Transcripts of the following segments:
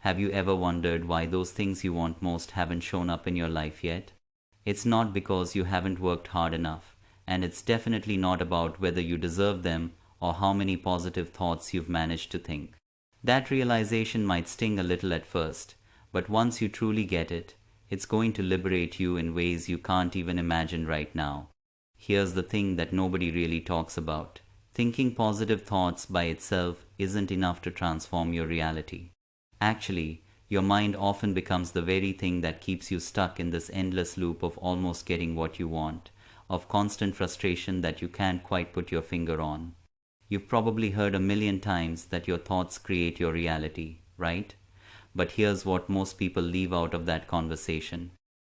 Have you ever wondered why those things you want most haven't shown up in your life yet? It's not because you haven't worked hard enough, and it's definitely not about whether you deserve them or how many positive thoughts you've managed to think. That realization might sting a little at first, but once you truly get it, it's going to liberate you in ways you can't even imagine right now. Here's the thing that nobody really talks about. Thinking positive thoughts by itself isn't enough to transform your reality. Actually, your mind often becomes the very thing that keeps you stuck in this endless loop of almost getting what you want, of constant frustration that you can't quite put your finger on. You've probably heard a million times that your thoughts create your reality, right? But here's what most people leave out of that conversation.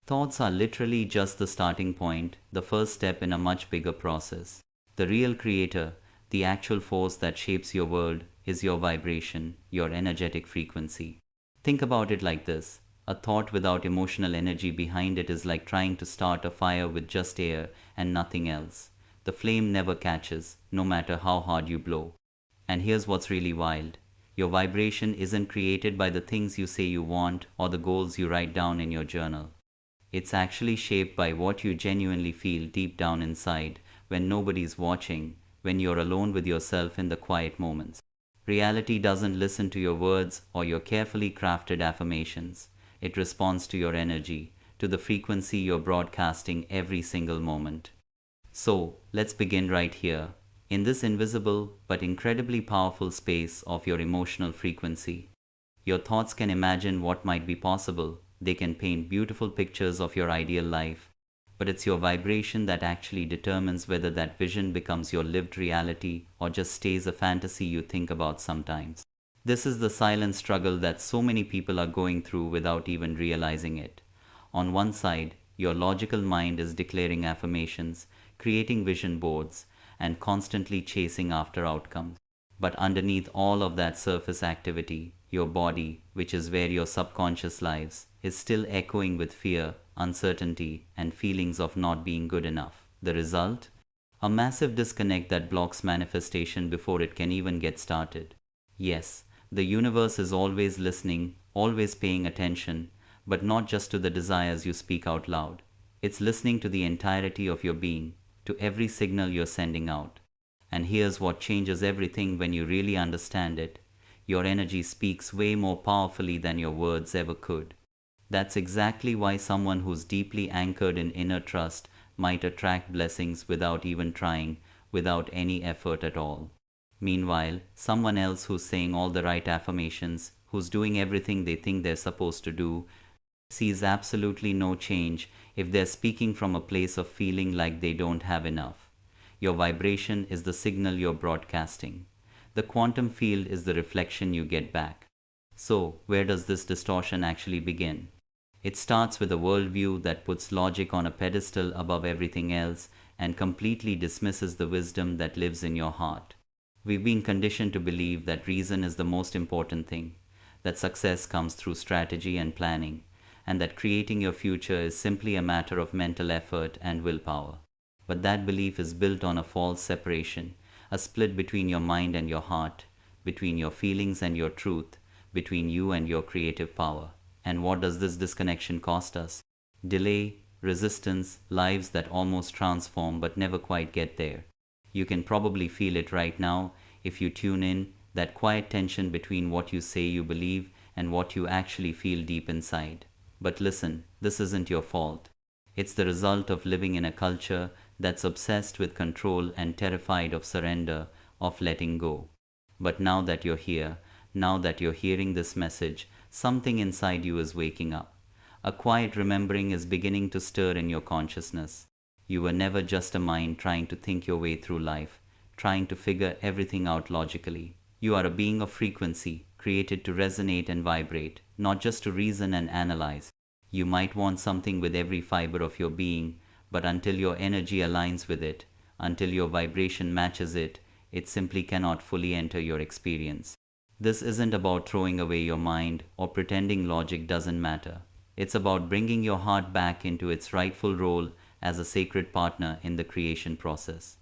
Thoughts are literally just the starting point, the first step in a much bigger process. The real creator, the actual force that shapes your world, is your vibration, your energetic frequency. Think about it like this. A thought without emotional energy behind it is like trying to start a fire with just air and nothing else. The flame never catches, no matter how hard you blow. And here's what's really wild. Your vibration isn't created by the things you say you want or the goals you write down in your journal. It's actually shaped by what you genuinely feel deep down inside when nobody's watching, when you're alone with yourself in the quiet moments. Reality doesn't listen to your words or your carefully crafted affirmations. It responds to your energy, to the frequency you're broadcasting every single moment. So, let's begin right here, in this invisible but incredibly powerful space of your emotional frequency. Your thoughts can imagine what might be possible, they can paint beautiful pictures of your ideal life, but it's your vibration that actually determines whether that vision becomes your lived reality or just stays a fantasy you think about sometimes. This is the silent struggle that so many people are going through without even realizing it. On one side, your logical mind is declaring affirmations, creating vision boards, and constantly chasing after outcomes. But underneath all of that surface activity, your body, which is where your subconscious lives, is still echoing with fear, uncertainty, and feelings of not being good enough. The result? A massive disconnect that blocks manifestation before it can even get started. Yes, the universe is always listening, always paying attention, but not just to the desires you speak out loud. It's listening to the entirety of your being, to every signal you're sending out. And here's what changes everything when you really understand it. Your energy speaks way more powerfully than your words ever could. That's exactly why someone who's deeply anchored in inner trust might attract blessings without even trying, without any effort at all. Meanwhile, someone else who's saying all the right affirmations, who's doing everything they think they're supposed to do, sees absolutely no change if they're speaking from a place of feeling like they don't have enough. Your vibration is the signal you're broadcasting. The quantum field is the reflection you get back. So, where does this distortion actually begin? It starts with a worldview that puts logic on a pedestal above everything else and completely dismisses the wisdom that lives in your heart. We've been conditioned to believe that reason is the most important thing, that success comes through strategy and planning, and that creating your future is simply a matter of mental effort and willpower. But that belief is built on a false separation, a split between your mind and your heart, between your feelings and your truth, between you and your creative power. And what does this disconnection cost us? Delay, resistance, lives that almost transform but never quite get there. You can probably feel it right now if you tune in, that quiet tension between what you say you believe and what you actually feel deep inside. But listen, this isn't your fault. It's the result of living in a culture that's obsessed with control and terrified of surrender, of letting go. But now that you're here, now that you're hearing this message, something inside you is waking up. A quiet remembering is beginning to stir in your consciousness. You were never just a mind trying to think your way through life, trying to figure everything out logically. You are a being of frequency, created to resonate and vibrate, not just to reason and analyze. You might want something with every fiber of your being, but until your energy aligns with it, until your vibration matches it, it simply cannot fully enter your experience. This isn't about throwing away your mind or pretending logic doesn't matter. It's about bringing your heart back into its rightful role as a sacred partner in the creation process.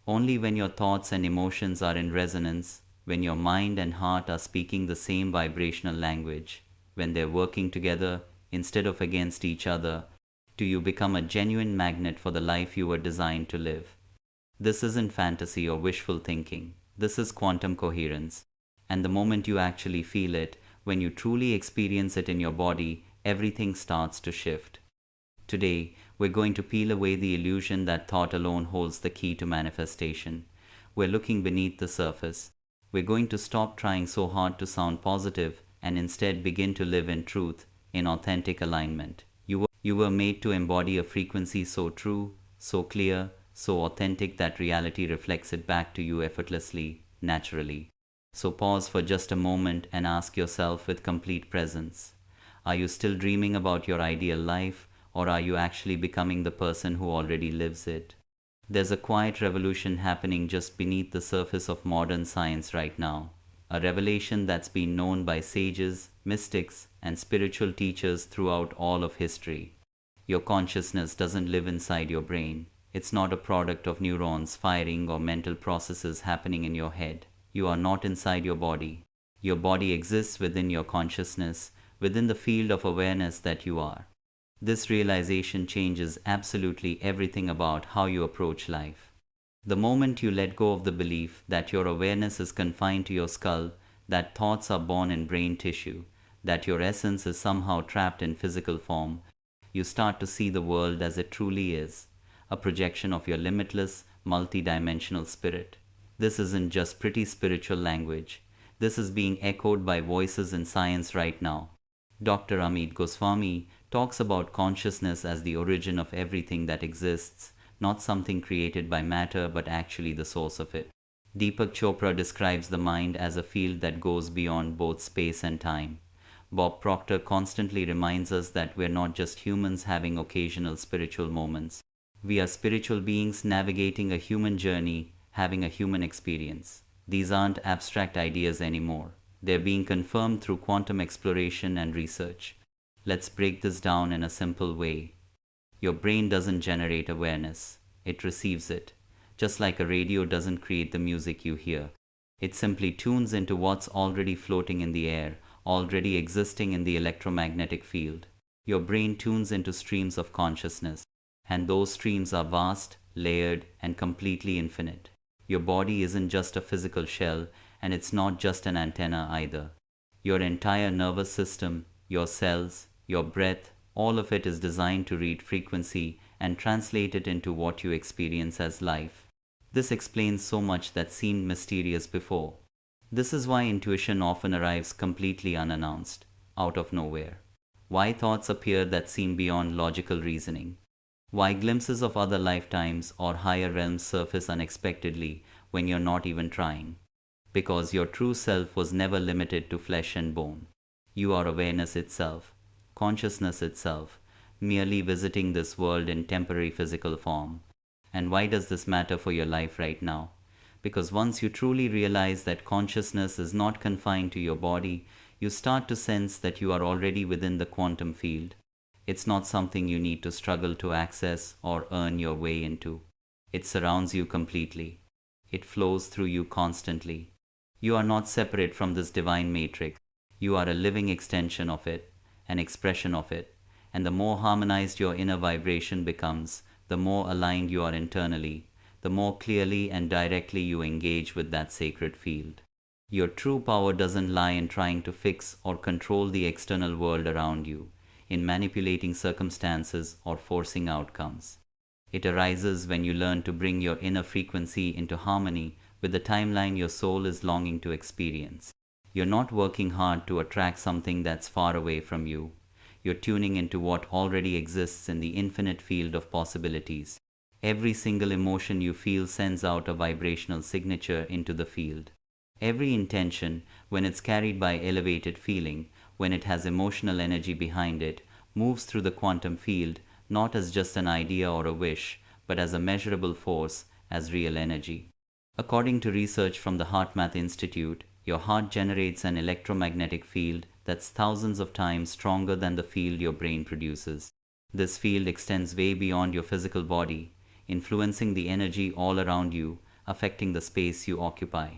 Only when your thoughts and emotions are in resonance, when your mind and heart are speaking the same vibrational language, when they're working together instead of against each other, do you become a genuine magnet for the life you were designed to live. This isn't fantasy or wishful thinking. This is quantum coherence. And the moment you actually feel it, when you truly experience it in your body, everything starts to shift. Today, we're going to peel away the illusion that thought alone holds the key to manifestation. We're looking beneath the surface. We're going to stop trying so hard to sound positive and instead begin to live in truth, in authentic alignment. You were made to embody a frequency so true, so clear, so authentic that reality reflects it back to you effortlessly, naturally. So pause for just a moment and ask yourself with complete presence, are you still dreaming about your ideal life, or are you actually becoming the person who already lives it? There's a quiet revolution happening just beneath the surface of modern science right now. A revelation that's been known by sages, mystics, and spiritual teachers throughout all of history. Your consciousness doesn't live inside your brain. It's not a product of neurons firing or mental processes happening in your head. You are not inside your body. Your body exists within your consciousness, within the field of awareness that you are. This realization changes absolutely everything about how you approach life. The moment you let go of the belief that your awareness is confined to your skull, that thoughts are born in brain tissue, that your essence is somehow trapped in physical form, you start to see the world as it truly is, a projection of your limitless, multi-dimensional spirit. This isn't just pretty spiritual language. This is being echoed by voices in science right now. Dr. Amit Goswami talks about consciousness as the origin of everything that exists, not something created by matter but actually the source of it. Deepak Chopra describes the mind as a field that goes beyond both space and time. Bob Proctor constantly reminds us that we're not just humans having occasional spiritual moments. We are spiritual beings navigating a human journey, having a human experience. These aren't abstract ideas anymore. They're being confirmed through quantum exploration and research. Let's break this down in a simple way. Your brain doesn't generate awareness, it receives it. Just like a radio doesn't create the music you hear. It simply tunes into what's already floating in the air, already existing in the electromagnetic field. Your brain tunes into streams of consciousness, and those streams are vast, layered, and completely infinite. Your body isn't just a physical shell, and it's not just an antenna either. Your entire nervous system, your cells, your breath, all of it is designed to read frequency and translate it into what you experience as life. This explains so much that seemed mysterious before. This is why intuition often arrives completely unannounced, out of nowhere. Why thoughts appear that seem beyond logical reasoning. Why glimpses of other lifetimes or higher realms surface unexpectedly when you're not even trying. Because your true self was never limited to flesh and bone. You are awareness itself, consciousness itself, merely visiting this world in temporary physical form. And why does this matter for your life right now? Because once you truly realize that consciousness is not confined to your body, you start to sense that you are already within the quantum field. It's not something you need to struggle to access or earn your way into. It surrounds you completely. It flows through you constantly. You are not separate from this divine matrix. You are a living extension of it, an expression of it. And the more harmonized your inner vibration becomes, the more aligned you are internally, the more clearly and directly you engage with that sacred field. Your true power doesn't lie in trying to fix or control the external world around you, in manipulating circumstances or forcing outcomes. It arises when you learn to bring your inner frequency into harmony with the timeline your soul is longing to experience. You're not working hard to attract something that's far away from you. You're tuning into what already exists in the infinite field of possibilities. Every single emotion you feel sends out a vibrational signature into the field. Every intention, when it's carried by elevated feeling, when it has emotional energy behind it, moves through the quantum field, not as just an idea or a wish, but as a measurable force, as real energy. According to research from the HeartMath Institute, your heart generates an electromagnetic field that's thousands of times stronger than the field your brain produces. This field extends way beyond your physical body, influencing the energy all around you, affecting the space you occupy.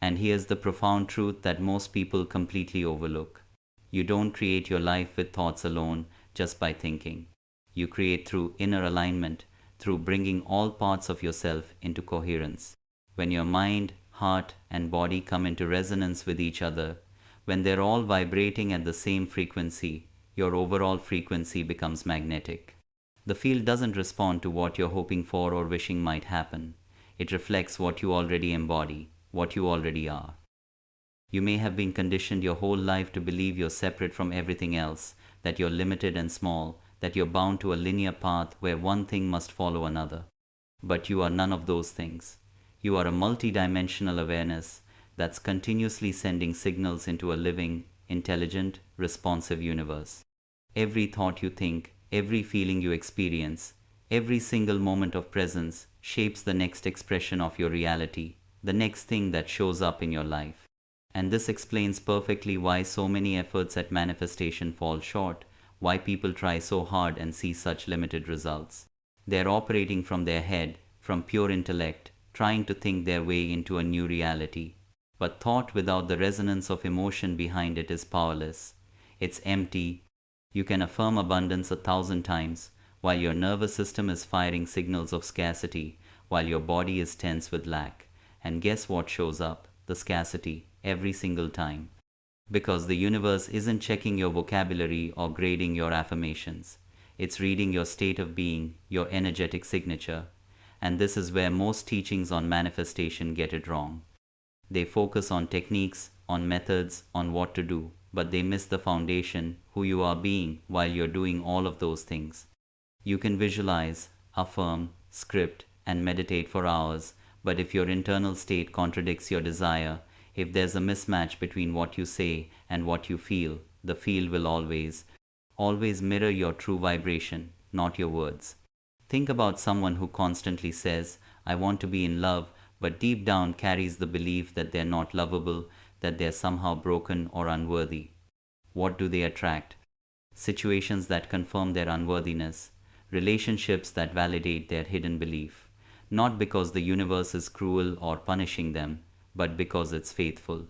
And here's the profound truth that most people completely overlook. You don't create your life with thoughts alone, just by thinking. You create through inner alignment, through bringing all parts of yourself into coherence. When your mind, heart, and body come into resonance with each other, when they're all vibrating at the same frequency, your overall frequency becomes magnetic. The field doesn't respond to what you're hoping for or wishing might happen. It reflects what you already embody, what you already are. You may have been conditioned your whole life to believe you're separate from everything else, that you're limited and small, that you're bound to a linear path where one thing must follow another. But you are none of those things. You are a multidimensional awareness that's continuously sending signals into a living, intelligent, responsive universe. Every thought you think, every feeling you experience, every single moment of presence shapes the next expression of your reality, the next thing that shows up in your life. And this explains perfectly why so many efforts at manifestation fall short, why people try so hard and see such limited results. They're operating from their head, from pure intellect, trying to think their way into a new reality. But thought without the resonance of emotion behind it is powerless. It's empty. You can affirm abundance 1,000 times, while your nervous system is firing signals of scarcity, while your body is tense with lack. And guess what shows up? The scarcity, every single time. Because the universe isn't checking your vocabulary or grading your affirmations. It's reading your state of being, your energetic signature. And this is where most teachings on manifestation get it wrong. They focus on techniques, on methods, on what to do, but they miss the foundation, who you are being while you're doing all of those things. You can visualize, affirm, script, and meditate for hours, but if your internal state contradicts your desire, if there's a mismatch between what you say and what you feel, the field will always mirror your true vibration, not your words. Think about someone who constantly says, I want to be in love, but deep down carries the belief that they're not lovable, that they're somehow broken or unworthy. What do they attract? Situations that confirm their unworthiness, relationships that validate their hidden belief, not because the universe is cruel or punishing them, but because it's faithful.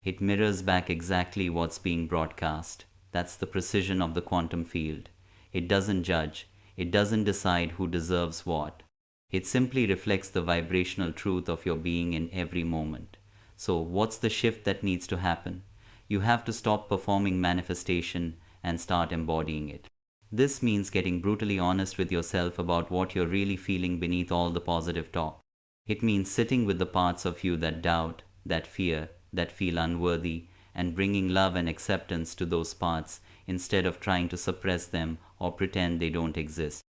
It mirrors back exactly what's being broadcast. That's the precision of the quantum field. It doesn't judge. It doesn't decide who deserves what. It simply reflects the vibrational truth of your being in every moment. So, what's the shift that needs to happen? You have to stop performing manifestation and start embodying it. This means getting brutally honest with yourself about what you're really feeling beneath all the positive talk. It means sitting with the parts of you that doubt, that fear, that feel unworthy, and bringing love and acceptance to those parts instead of trying to suppress them or pretend they don't exist.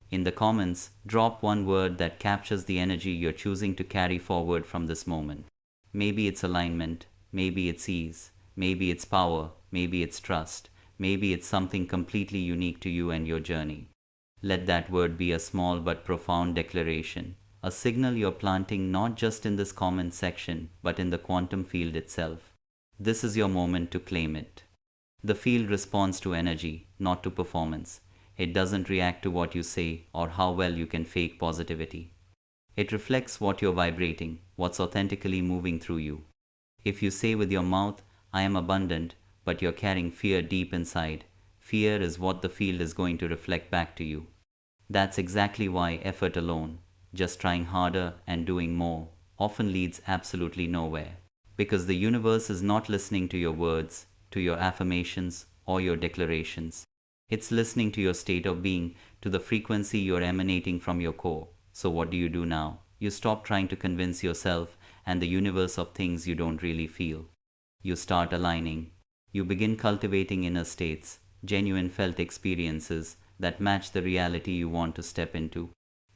In the comments, drop one word that captures the energy you're choosing to carry forward from this moment. Maybe it's alignment, maybe it's ease, maybe it's power, maybe it's trust, maybe it's something completely unique to you and your journey. Let that word be a small but profound declaration, a signal you're planting not just in this comment section, but in the quantum field itself. This is your moment to claim it. The field responds to energy, not to performance. It doesn't react to what you say or how well you can fake positivity. It reflects what you're vibrating, what's authentically moving through you. If you say with your mouth, I am abundant, but you're carrying fear deep inside, fear is what the field is going to reflect back to you. That's exactly why effort alone, just trying harder and doing more, often leads absolutely nowhere. Because the universe is not listening to your words, to your affirmations, or your declarations. It's listening to your state of being, to the frequency you're emanating from your core. So what do you do now? You stop trying to convince yourself and the universe of things you don't really feel. You start aligning. You begin cultivating inner states, genuine felt experiences that match the reality you want to step into.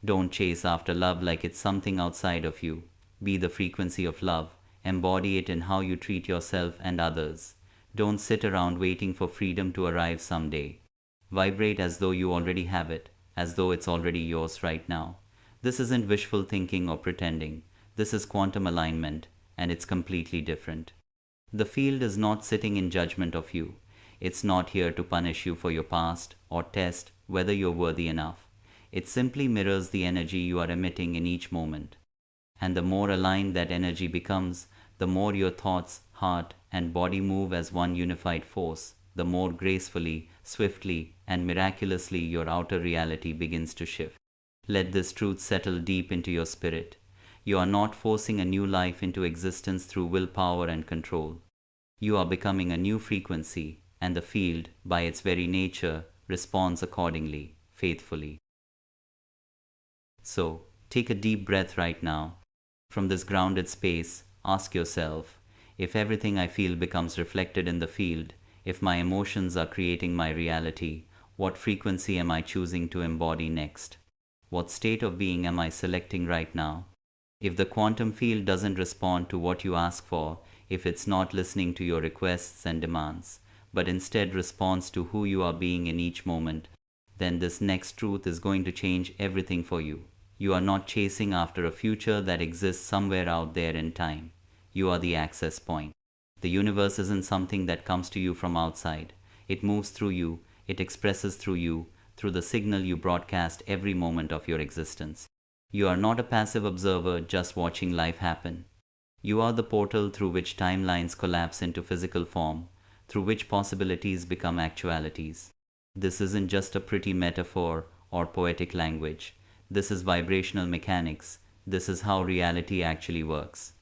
Don't chase after love like it's something outside of you. Be the frequency of love. Embody it in how you treat yourself and others. Don't sit around waiting for freedom to arrive someday. Vibrate as though you already have it, as though it's already yours right now. This isn't wishful thinking or pretending. This is quantum alignment, and it's completely different. The field is not sitting in judgment of you. It's not here to punish you for your past or test whether you're worthy enough. It simply mirrors the energy you are emitting in each moment. And the more aligned that energy becomes, the more your thoughts, heart, and body move as one unified force, the more gracefully, swiftly, and miraculously your outer reality begins to shift. Let this truth settle deep into your spirit. You are not forcing a new life into existence through willpower and control. You are becoming a new frequency, and the field, by its very nature, responds accordingly, faithfully. So, take a deep breath right now. From this grounded space, ask yourself, if everything I feel becomes reflected in the field, if my emotions are creating my reality, what frequency am I choosing to embody next? What state of being am I selecting right now? If the quantum field doesn't respond to what you ask for, if it's not listening to your requests and demands, but instead responds to who you are being in each moment, then this next truth is going to change everything for you. You are not chasing after a future that exists somewhere out there in time. You are the access point. The universe isn't something that comes to you from outside. It moves through you, it expresses through you, through the signal you broadcast every moment of your existence. You are not a passive observer just watching life happen. You are the portal through which timelines collapse into physical form, through which possibilities become actualities. This isn't just a pretty metaphor or poetic language. This is vibrational mechanics. This is how reality actually works.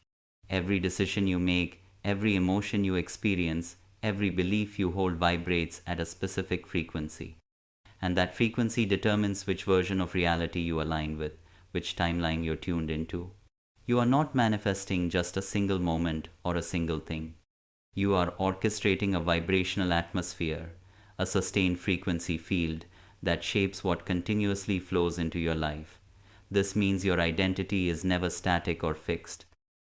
Every decision you make, every emotion you experience, every belief you hold vibrates at a specific frequency. And that frequency determines which version of reality you align with, which timeline you're tuned into. You are not manifesting just a single moment or a single thing. You are orchestrating a vibrational atmosphere, a sustained frequency field that shapes what continuously flows into your life. This means your identity is never static or fixed.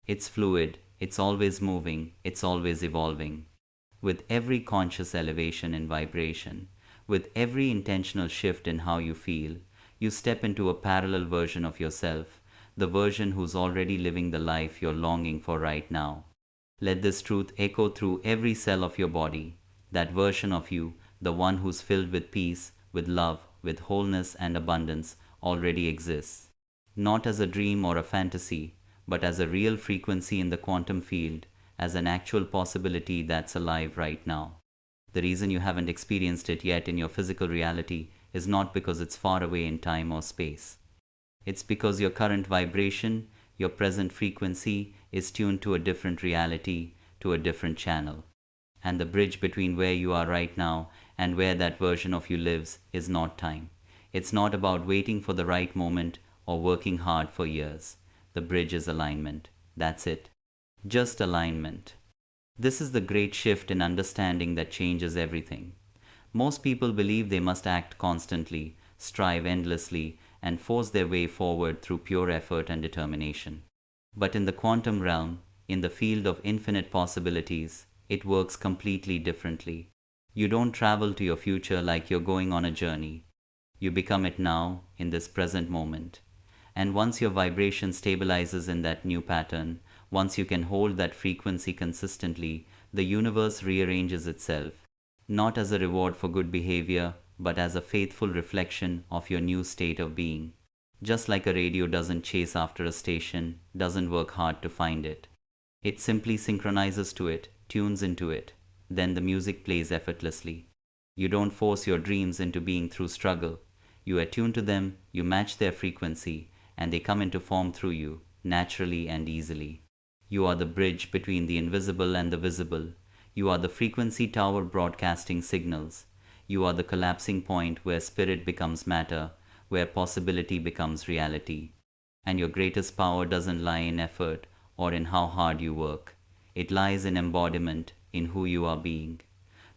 It's fluid, it's always moving, it's always evolving. With every conscious elevation in vibration, with every intentional shift in how you feel, you step into a parallel version of yourself, the version who's already living the life you're longing for right now. Let this truth echo through every cell of your body. That version of you, the one who's filled with peace, with love, with wholeness and abundance, already exists. Not as a dream or a fantasy, but as a real frequency in the quantum field, as an actual possibility that's alive right now. The reason you haven't experienced it yet in your physical reality is not because it's far away in time or space. It's because your current vibration, your present frequency, is tuned to a different reality, to a different channel. And the bridge between where you are right now and where that version of you lives is not time. It's not about waiting for the right moment or working hard for years. The bridge is alignment. That's it. Just alignment. This is the great shift in understanding that changes everything. Most people believe they must act constantly, strive endlessly, and force their way forward through pure effort and determination. But in the quantum realm, in the field of infinite possibilities, it works completely differently. You don't travel to your future like you're going on a journey. You become it now, in this present moment. And once your vibration stabilizes in that new pattern, once you can hold that frequency consistently, the universe rearranges itself, not as a reward for good behavior, but as a faithful reflection of your new state of being. Just like a radio doesn't chase after a station, doesn't work hard to find it. It simply synchronizes to it, tunes into it. Then the music plays effortlessly. You don't force your dreams into being through struggle. You attune to them, you match their frequency, and they come into form through you, naturally and easily. You are the bridge between the invisible and the visible. You are the frequency tower broadcasting signals. You are the collapsing point where spirit becomes matter, where possibility becomes reality. And your greatest power doesn't lie in effort or in how hard you work. It lies in embodiment, in who you are being.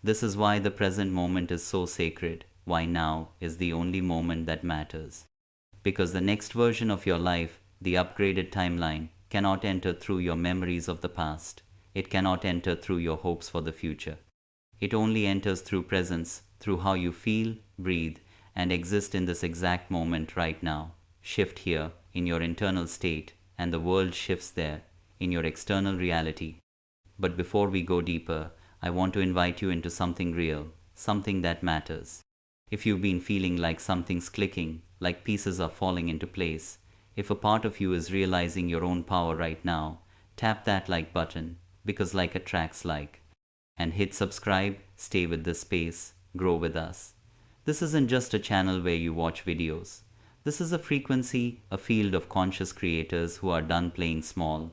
This is why the present moment is so sacred, why now is the only moment that matters. Because the next version of your life, the upgraded timeline, cannot enter through your memories of the past. It cannot enter through your hopes for the future. It only enters through presence, through how you feel, breathe, and exist in this exact moment right now. Shift here, in your internal state, and the world shifts there, in your external reality. But before we go deeper, I want to invite you into something real, something that matters. If you've been feeling like something's clicking, like pieces are falling into place, if a part of you is realizing your own power right now, tap that like button, because like attracts like. And hit subscribe stay with the space, grow with us. This isn't just a channel where you watch videos. This is a frequency, a field of conscious creators who are done playing small.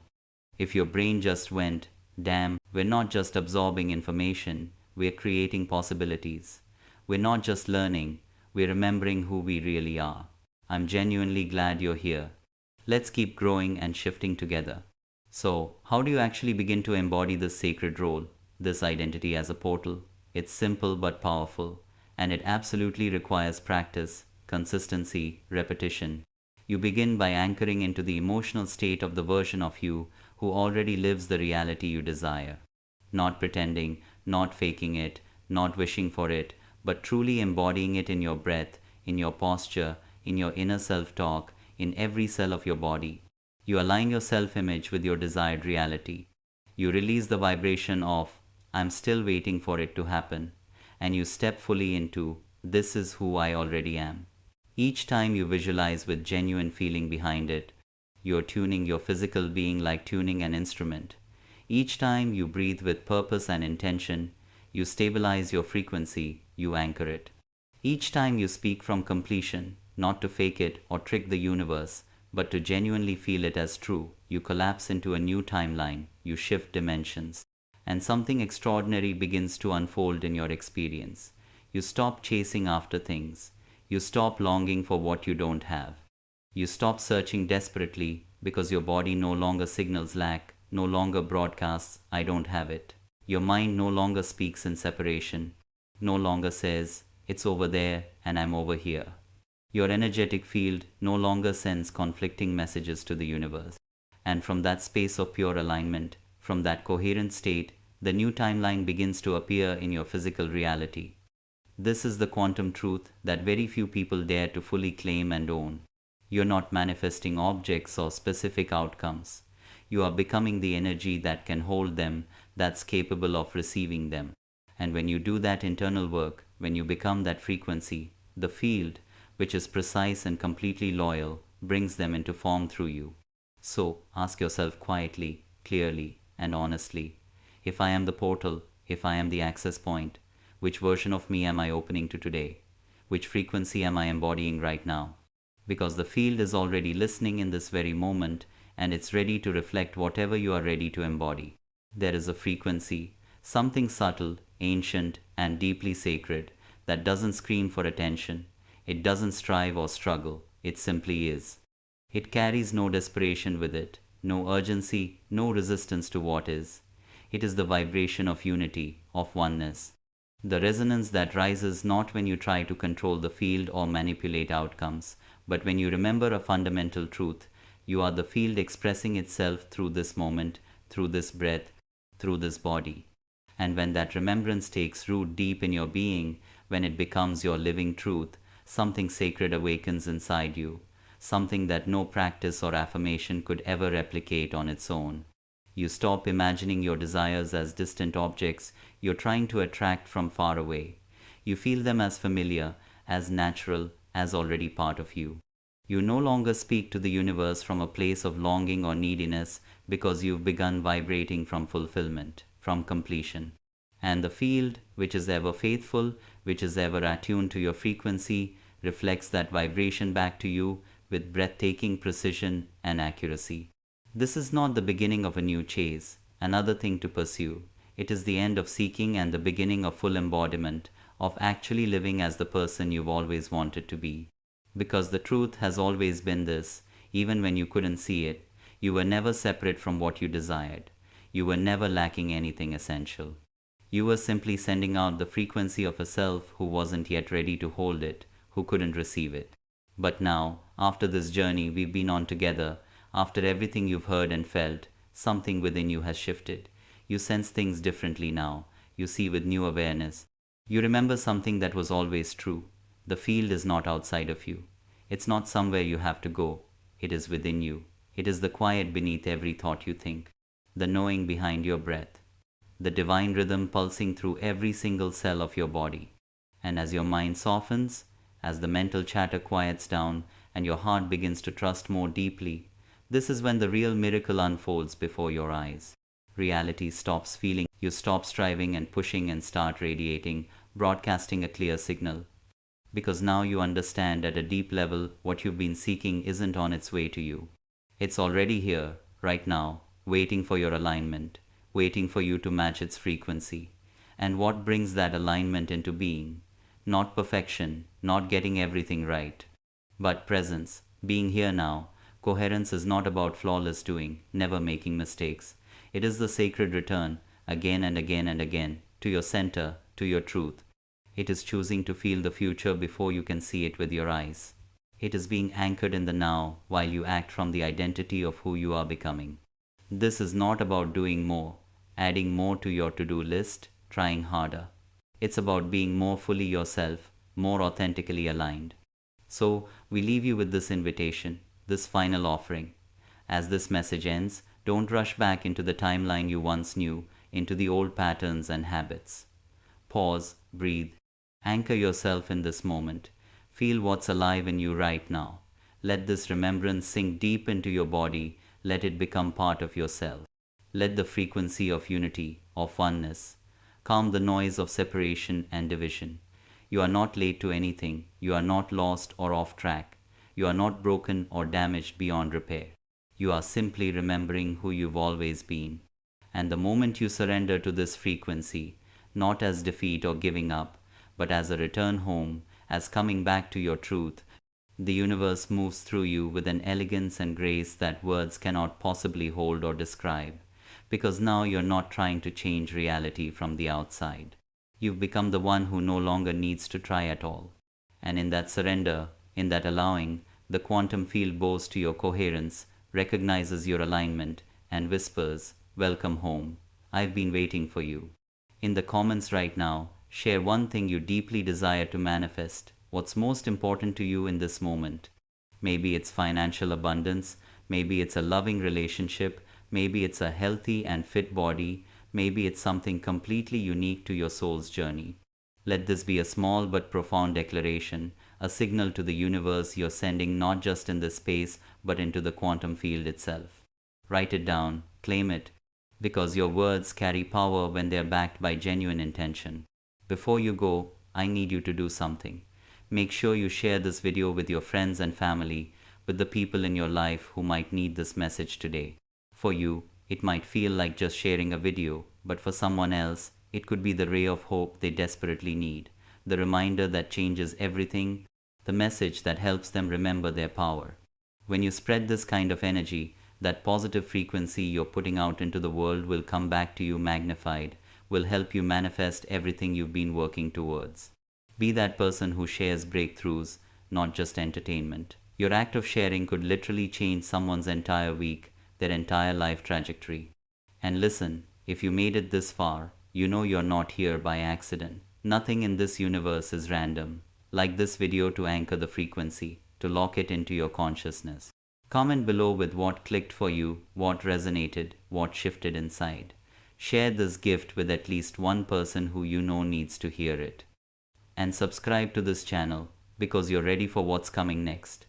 If your brain just went, damn, we're not just absorbing information, we're creating possibilities. We're not just learning, we're remembering who we really are. I'm genuinely glad you're here. Let's keep growing and shifting together. So, how do you actually begin to embody this sacred role, this identity as a portal? It's simple but powerful, and it absolutely requires practice, consistency, repetition. You begin by anchoring into the emotional state of the version of you who already lives the reality you desire. Not pretending, not faking it, not wishing for it, but truly embodying it in your breath, in your posture, in your inner self talk, in every cell of your body. You align your self image with your desired reality. You release the vibration of, I'm still waiting for it to happen, and you step fully into, this is who I already am. Each time you visualize with genuine feeling behind it, you're tuning your physical being like tuning an instrument. Each time you breathe with purpose and intention, you stabilize your frequency, you anchor it. Each time you speak from completion, not to fake it or trick the universe, but to genuinely feel it as true, you collapse into a new timeline, you shift dimensions, and something extraordinary begins to unfold in your experience. You stop chasing after things. You stop longing for what you don't have. You stop searching desperately because your body no longer signals lack, no longer broadcasts, I don't have it. Your mind no longer speaks in separation, no longer says, it's over there and I'm over here. Your energetic field no longer sends conflicting messages to the universe. And from that space of pure alignment, from that coherent state, the new timeline begins to appear in your physical reality. This is the quantum truth that very few people dare to fully claim and own. You're not manifesting objects or specific outcomes. You are becoming the energy that can hold them, that's capable of receiving them. And when you do that internal work, when you become that frequency, the field, which is precise and completely loyal, brings them into form through you. So, ask yourself quietly, clearly, and honestly, if I am the portal, if I am the access point, which version of me am I opening to today? Which frequency am I embodying right now? Because the field is already listening in this very moment, and it's ready to reflect whatever you are ready to embody. There is a frequency, something subtle, ancient, and deeply sacred, that doesn't scream for attention. It doesn't strive or struggle. It simply is. It carries no desperation with it, no urgency, no resistance to what is. It is the vibration of unity, of oneness. The resonance that rises not when you try to control the field or manipulate outcomes, but when you remember a fundamental truth. You are the field expressing itself through this moment, through this breath, through this body. And when that remembrance takes root deep in your being, when it becomes your living truth, something sacred awakens inside you, something that no practice or affirmation could ever replicate on its own. You stop imagining your desires as distant objects you're trying to attract from far away. You feel them as familiar, as natural, as already part of you. You no longer speak to the universe from a place of longing or neediness because you've begun vibrating from fulfillment, from completion. And the field, which is ever faithful, which is ever attuned to your frequency, reflects that vibration back to you with breathtaking precision and accuracy. This is not the beginning of a new chase, another thing to pursue. It is the end of seeking and the beginning of full embodiment, of actually living as the person you've always wanted to be. Because the truth has always been this, even when you couldn't see it, you were never separate from what you desired. You were never lacking anything essential. You were simply sending out the frequency of a self who wasn't yet ready to hold it, who couldn't receive it. But now, after this journey we've been on together, after everything you've heard and felt, something within you has shifted. You sense things differently now. You see with new awareness. You remember something that was always true. The field is not outside of you. It's not somewhere you have to go. It is within you. It is the quiet beneath every thought you think, the knowing behind your breath, the divine rhythm pulsing through every single cell of your body. And as your mind softens, as the mental chatter quiets down, and your heart begins to trust more deeply, this is when the real miracle unfolds before your eyes. reality stops feeling. You stop striving and pushing and start radiating, broadcasting a clear signal. Because now you understand at a deep level what you've been seeking isn't on its way to you. It's already here, right now, waiting for your alignment, waiting for you to match its frequency. And what brings that alignment into being? Not perfection, not getting everything right, but presence, being here now. Coherence is not about flawless doing, never making mistakes. It is the sacred return, again and again and again, to your center, to your truth. It is choosing to feel the future before you can see it with your eyes. It is being anchored in the now while you act from the identity of who you are becoming. This is not about doing more, adding more to your to-do list, trying harder. It's about being more fully yourself, more authentically aligned. So, we leave you with this invitation, this final offering. As this message ends, don't rush back into the timeline you once knew, into the old patterns and habits. Pause, breathe, anchor yourself in this moment. Feel what's alive in you right now. Let this remembrance sink deep into your body. Let it become part of yourself. Let the frequency of unity, of oneness, calm the noise of separation and division. You are not late to anything. You are not lost or off track. You are not broken or damaged beyond repair. You are simply remembering who you've always been. And the moment you surrender to this frequency, not as defeat or giving up, but as a return home, as coming back to your truth, the universe moves through you with an elegance and grace that words cannot possibly hold or describe. Because now you're not trying to change reality from the outside. You've become the one who no longer needs to try at all. And in that surrender, in that allowing, the quantum field bows to your coherence, recognizes your alignment, and whispers, "Welcome home. I've been waiting for you." In the comments right now, share one thing you deeply desire to manifest. What's most important to you in this moment? Maybe it's financial abundance, maybe it's a loving relationship, maybe it's a healthy and fit body, maybe it's something completely unique to your soul's journey. Let this be a small but profound declaration, a signal to the universe you're sending not just in this space but into the quantum field itself. Write it down, claim it, because your words carry power when they're backed by genuine intention. Before you go, I need you to do something. Make sure you share this video with your friends and family, with the people in your life who might need this message today. For you, it might feel like just sharing a video, but for someone else, it could be the ray of hope they desperately need, the reminder that changes everything, the message that helps them remember their power. When you spread this kind of energy, that positive frequency you're putting out into the world will come back to you magnified, will help you manifest everything you've been working towards. Be that person who shares breakthroughs, not just entertainment. Your act of sharing could literally change someone's entire week, their entire life trajectory. And listen, if you made it this far, you know you're not here by accident. Nothing in this universe is random. Like this video to anchor the frequency, to lock it into your consciousness. Comment below with what clicked for you, what resonated, what shifted inside. Share this gift with at least one person who you know needs to hear it. And subscribe to this channel because you're ready for what's coming next.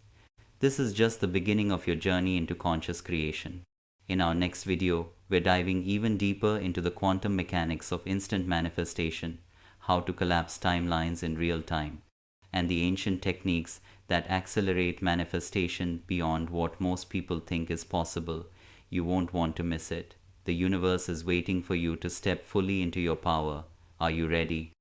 This is just the beginning of your journey into conscious creation. In our next video, we're diving even deeper into the quantum mechanics of instant manifestation, how to collapse timelines in real time, and the ancient techniques that accelerate manifestation beyond what most people think is possible. You won't want to miss it. The universe is waiting for you to step fully into your power. Are you ready?